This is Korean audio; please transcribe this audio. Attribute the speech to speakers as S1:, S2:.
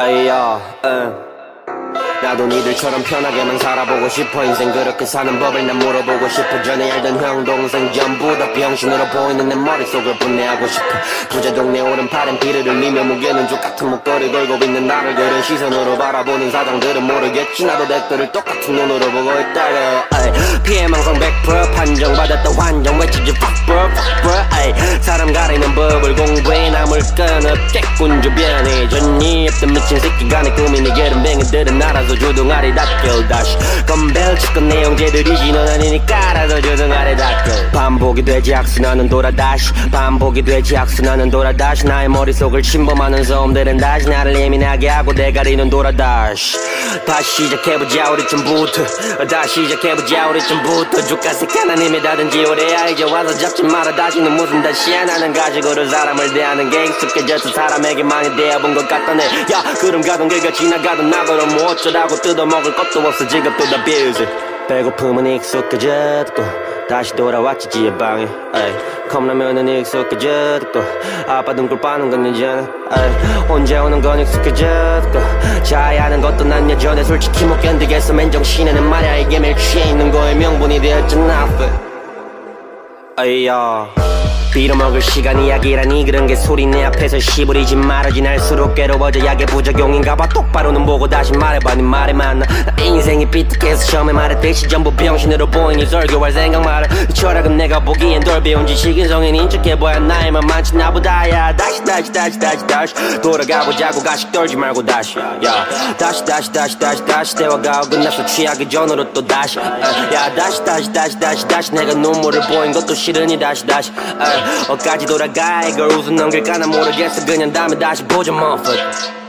S1: 에이야, 나도 니들처럼 편하게만 살아보고 싶어. 인생 그렇게 사는 법을 난 물어보고 싶어. 전에 알던 형 동생 전부 다 병신으로 보이는 내 머릿속을 분해하고 싶어. 부자 동네 오른팔엔 비르를 미며 무게는 족같은 목걸이 걸고 있는 나를 그런 시선으로 바라보는 사장들은 모르겠지. 나도 댓글을 똑같은 눈으로 보고 있다고. 피해망상 100% 판정받았다 환정 외치지 fuck bro fuck bro. 사람 가리는 법을 공부해 남을 건 없겠군 주변에. 전이 없던 미친 새끼가 내 꿈이니 게름뱅이들은 알아서 주둥아리 닦여. 다시 건벨 치건 내용제들이지 넌 아니니까 알아서 주둥아리 닦여. 반복이 되지 악순환은 돌아 다시 반복이 되지 악순환은 돌아 다시. 나의 머릿속을 침범하는 소음들은 다시 나를 예민하게 하고 대가리는 돌아 다시. 다시 시작해보자 우리쯤부터. 다시 시작해보자 우리쯤부터. 족가색 하나님이 다든지 오래야 이제 와서 잡지 마라. 다시는 무슨 다시야. 나는 가식으로 사람을 대하는 게 익숙해져서 사람에게 많이 대해본 것 같다네. 야 그럼 가던 길가 지나가던 나더러 뭐 어쩌라고 뜯어먹을 것도 없어. 지갑도 다 비우지. 배고픔은 익숙해졌고 다시 돌아왔지 지혜방에. 컵라면은 익숙해졌고 아빠 등골 빠는 건 예전에. 혼자 오는 건 익숙해졌고 자해하는 것도 난 예전에. 솔직히 못 견디겠어 맨정신에는 말야. 이게 매일 취해 있는 거에 명분이 되었잖아. 에이야 빌어먹을 시간 이야기라니 그런 게 소리 내 앞에서 시부리지 말아지. 날수록 괴로워져 약의 부작용인가봐. 똑바로는 보고 다시 말해봐 네 말에 맞나. 나 인생이 비특해서 처음에 말했듯이 전부 병신으로 보이니 설교할 생각 말아. 철학은 내가 보기엔 덜 배운 지식인 성인인 척해봐야 나이만 많지 나보다야. 다시 돌아가보자고 가식 떨지 말고 다시. 야 다시 대화가 어긋나서 취하기 전으로 또 다시. 야 다시 내가 눈물을 보인 것도 싫으니 다시. 어까지 돌아가 이걸 웃음 넘길까 난 모르겠어. 그냥 다음에 다시 보자 motherfucker.